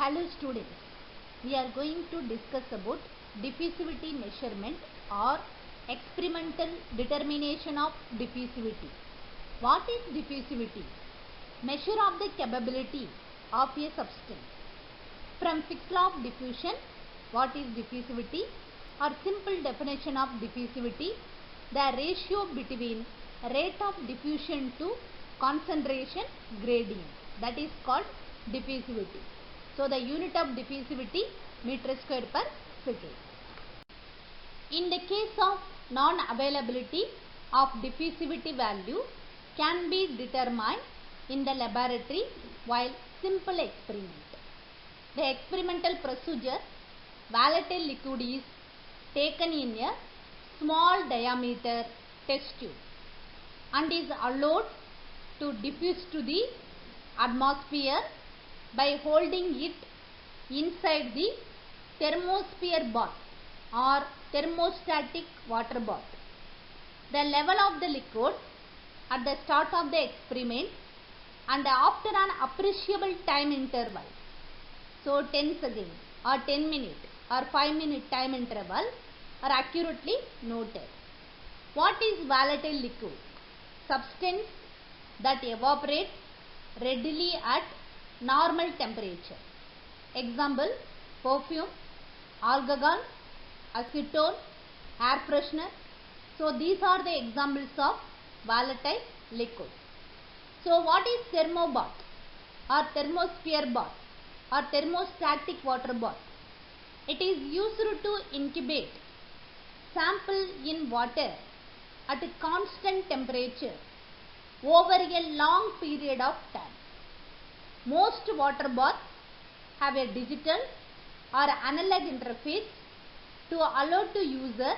Hello students, we are going to discuss about diffusivity measurement or experimental determination of diffusivity. What is diffusivity? Measure of the capability of a substance. From Fick's law of diffusion, what is diffusivity? Or simple definition of diffusivity, the ratio between rate of diffusion to concentration gradient, that is called diffusivity. So the unit of diffusivity meter square per second. In the case of non-availability of diffusivity value can be determined in the laboratory while simple experiment. The experimental procedure, volatile liquid is taken in a small diameter test tube and is allowed to diffuse to the atmosphere by holding it inside the thermosphere bath or thermostatic water bath. The level of the liquid at the start of the experiment and after an appreciable time interval, so 10 seconds or 10 minutes or 5 minute time interval, are accurately noted. What is volatile liquid? Substance that evaporates readily at normal temperature. Example, perfume, alcohol, acetone, air freshener. So these are the examples of volatile liquid. So what is thermobath or thermosphere bath or thermostatic water bath? It is used to incubate sample in water at a constant temperature over a long period of time. Most water baths have a digital or analog interface to allow the user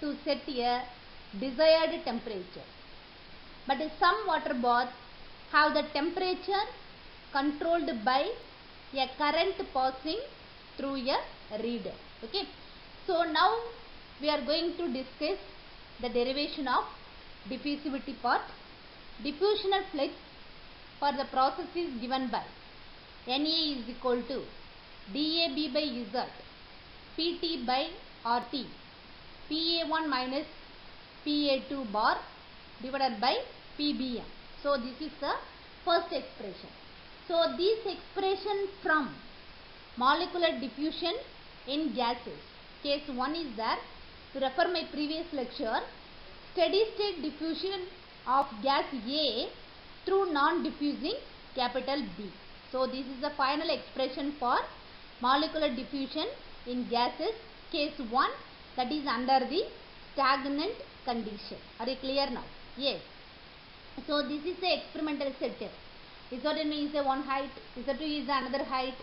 to set a desired temperature. But some water baths have the temperature controlled by a current passing through a reader. Okay. So now we are going to discuss the derivation of diffusivity part. Diffusional flux for the process is given by Na is equal to dAB by Z Pt by RT Pa1 minus Pa2 bar divided by Pbm. So this is the first expression. So this expression from molecular diffusion in gases. Case 1 is there. To refer my previous lecture, steady state diffusion of gas A through non-diffusing capital B. So this is the final expression for molecular diffusion in gases, case 1, that is under the stagnant condition. Are you clear now? Yes. So this is the experimental setup. Z1 is a one height, Z2 is another height.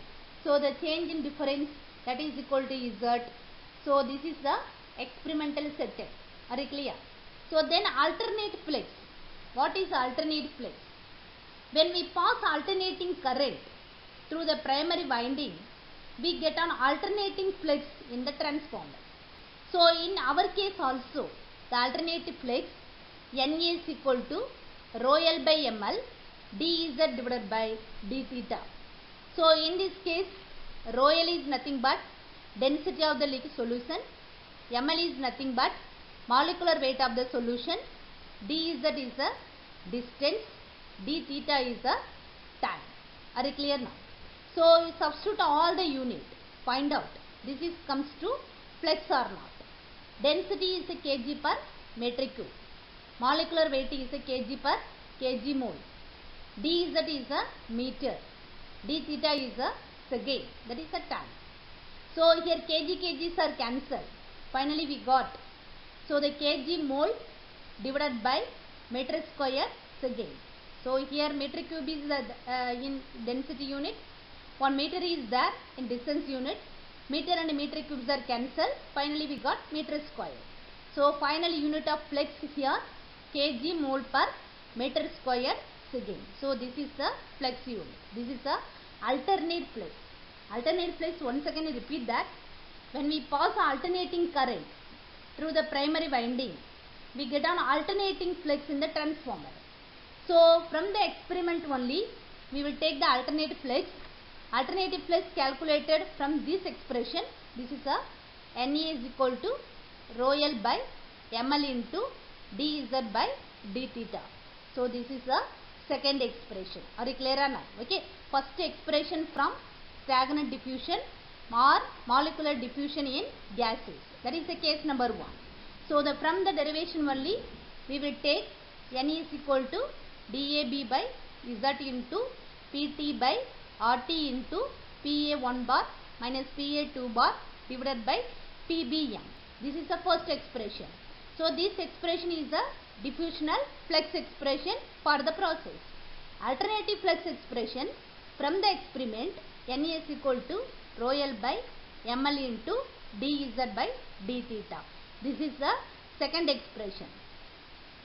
So the change in difference, that is equal to Z. So this is the experimental setup. Are you clear? So then alternate flux. What is alternate flux? When we pass alternating current through the primary winding, we get an alternating flux in the transformer. So in our case also, the alternating flux Na is equal to rho L by ml dZ divided by d theta. So in this case, rho L is nothing but density of the liquid solution, ml is nothing but molecular weight of the solution, dZ is the distance, d theta is the time. Are you clear now? So you substitute all the unit, find out this is comes to flux or not. Density is a kg per metric cube, molecular weight is a kg per kg mole, dZ is a meter, d theta is a second, that is a time. So here kgs are cancelled, finally we got, so the kg mole divided by meter square second. So here meter cube is the in density unit, 1 meter is there in distance unit, meter and meter cubes are cancelled, finally we got meter square. So final unit of flux here kg mole per meter square second. So this is the flux unit. This is the alternate flux. Alternate flux, once again I repeat that, when we pass alternating current through the primary winding, we get an alternating flux in the transformer. So from the experiment only we will take the alternate flux Alternative flux calculated from this expression. This is a Na is equal to rho L by ml into dz by d theta. So this is the second expression. Are you clear or not? Okay. First expression from stagnant diffusion or molecular diffusion in gases. That is the case number 1. So from the derivation only we will take Na is equal to dAb by Z into Pt by RT into Pa1 bar minus Pa2 bar divided by Pbm. This is the first expression. So this expression is the diffusional flux expression for the process. Alternative flux expression from the experiment, Na is equal to rho L by ml into dz by d theta. This is the second expression.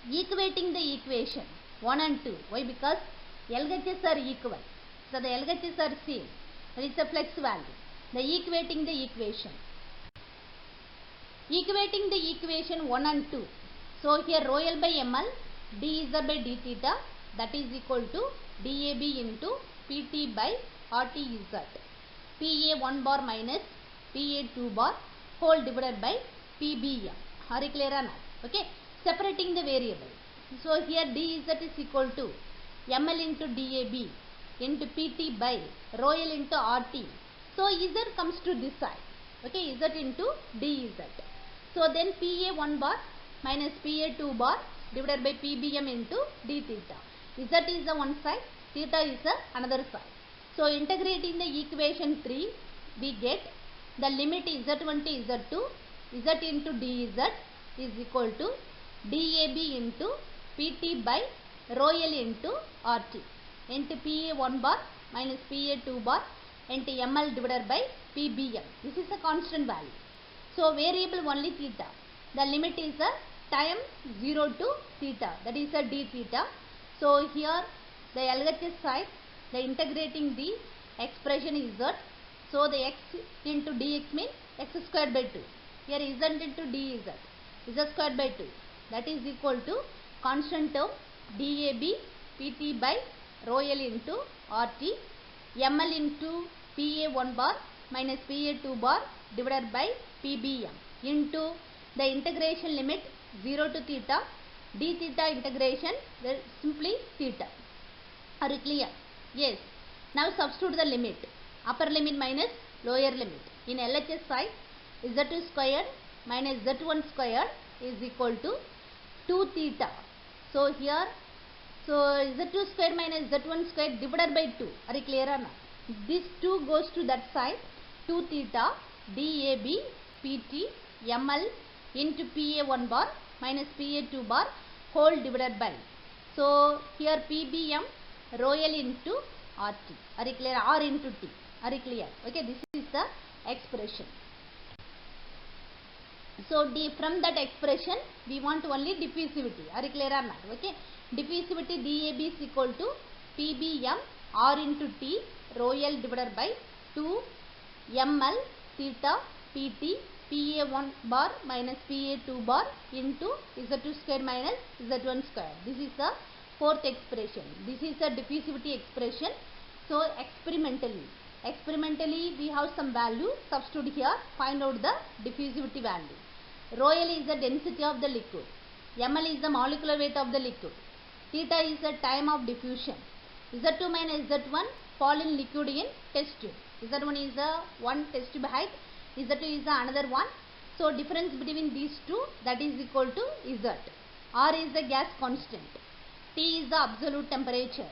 Equating the equation 1 and 2. Why? Because LHS are equal. So the LHS are same. That is the flux value. The equating the equation. Equating the equation 1 and 2. So here rho L by ml dz by d theta, that is equal to dAb into Pt by RTz. Pa1 bar minus Pa2 bar whole divided by Pbm. Are you clear or not? Okay. Separating the variable. So here dz is equal to ml into dAb into Pt by rho L into RT. So Z comes to this side. Okay, Z into dz. So then Pa1 bar minus Pa2 bar divided by Pbm into d theta. Z is the one side, theta is the another side. So integrating the equation 3, we get the limit Z1 to Z2, Z into dz is equal to dAb into Pt by rho L into RT into Pa1 bar minus Pa2 bar into ml divided by Pbm. This is a constant value. So variable only theta. The limit is a time 0 to theta, that is a d theta. So here the LHS side, the integrating the expression is z. So the x into dx means x squared by 2. Here z into dz, z squared by 2. That is equal to constant term dAb Pt by rho L into RT ml into Pa1 bar minus Pa2 bar divided by Pbm into the integration limit 0 to theta, d theta integration simply theta. Are you clear? Yes. Now substitute the limit. Upper limit minus lower limit. In LHS side, Z2 squared minus Z1 squared is equal to 2 theta. So here, so Z2 squared minus Z1 squared divided by 2. Are you clear or not? This 2 goes to that side. 2 theta dAb Pt ml into Pa1 bar minus Pa2 bar whole divided by. So here Pbm rho L into RT. Are you clear? R into T. Are you clear? Okay, this is the expression. So from that expression we want only diffusivity. Are you clear or not? Okay. Diffusivity dAb is equal to Pbm R into T rho L divided by 2 ml theta Pt Pa1 bar minus Pa2 bar into Z2 square minus Z1 square. This is the fourth expression. This is the diffusivity expression. So experimentally we have some value, substitute here, find out the diffusivity value. Rho L is the density of the liquid, ml is the molecular weight of the liquid, theta is the time of diffusion, Z2 minus Z1 fall in liquid in test tube. Z1 is the one test tube height, Z2 is the another one. So difference between these two, that is equal to Z. R is the gas constant, T is the absolute temperature.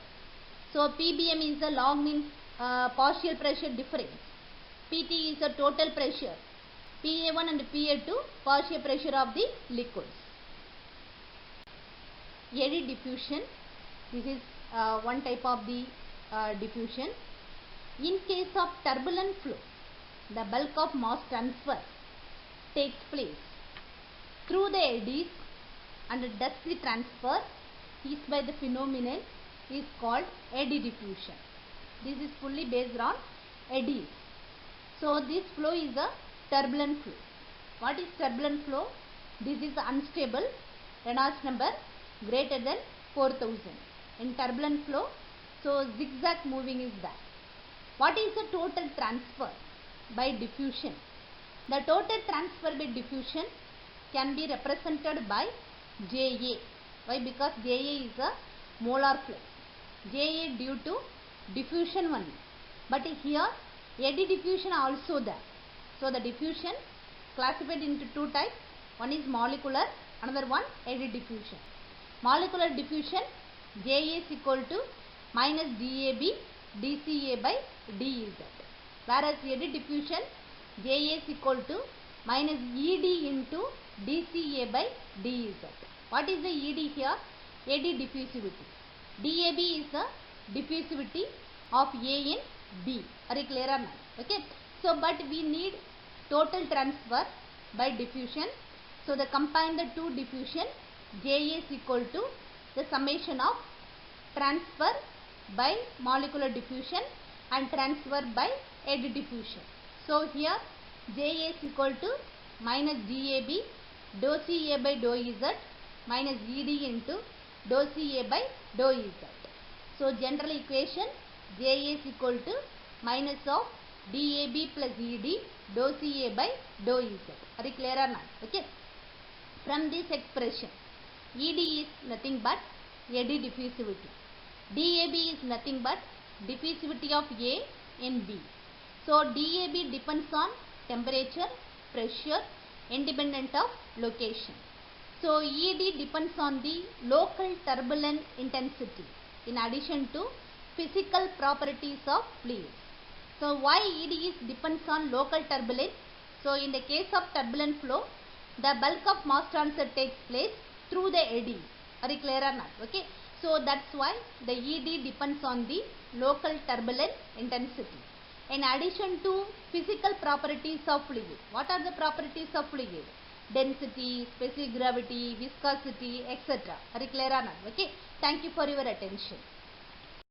So Pbm is the log mean partial pressure difference, Pt is the total pressure, Pa1 and Pa2 partial pressure of the liquids. Eddy diffusion, this is one type of the diffusion. In case of turbulent flow, the bulk of mass transfer takes place through the eddies, and dusty transfer is by the phenomenon is called eddy diffusion. This is fully based on eddies. So this flow is a turbulent flow. What is turbulent flow? This is unstable, Reynolds number greater than 4000. In turbulent flow, so zigzag moving is that. What is the total transfer by diffusion? The total transfer by diffusion can be represented by Ja. Why? Because Ja is a molar flux. Ja due to diffusion only. But here eddy diffusion also there. So the diffusion classified into two types. One is molecular, another one eddy diffusion. Molecular diffusion, Ja is equal to minus dAb dCA by dZ. Whereas eddy diffusion, Ja is equal to minus Ed into dCA by dZ. What is the Ed here? Eddy diffusivity. dAb is the diffusivity of A in B. Are you clear or not? Okay. So, but we need total transfer by diffusion. So, the combine the two diffusion, Ja is equal to the summation of transfer by molecular diffusion and transfer by eddy diffusion. So, here Ja is equal to minus dAb dou Ca by dou Z minus Ed into dou Ca by dou Z. So, general equation Ja is equal to minus of dAb plus Ed dou Ca by dou Z. Are you clear or not? Okay. From this expression, Ed is nothing but eddy diffusivity. dAb is nothing but diffusivity of A in B. So, dAb depends on temperature, pressure, independent of location. So, Ed depends on the local turbulent intensity in addition to physical properties of fluid. So, why Ed is depends on local turbulence? So, in the case of turbulent flow, the bulk of mass transfer takes place through the eddy. Are you clear or not? Okay. So, that's why the Ed depends on the local turbulent intensity. In addition to physical properties of fluid. What are the properties of fluid? Density, specific gravity, viscosity, etc. Are you clear or not? Okay. Thank you for your attention.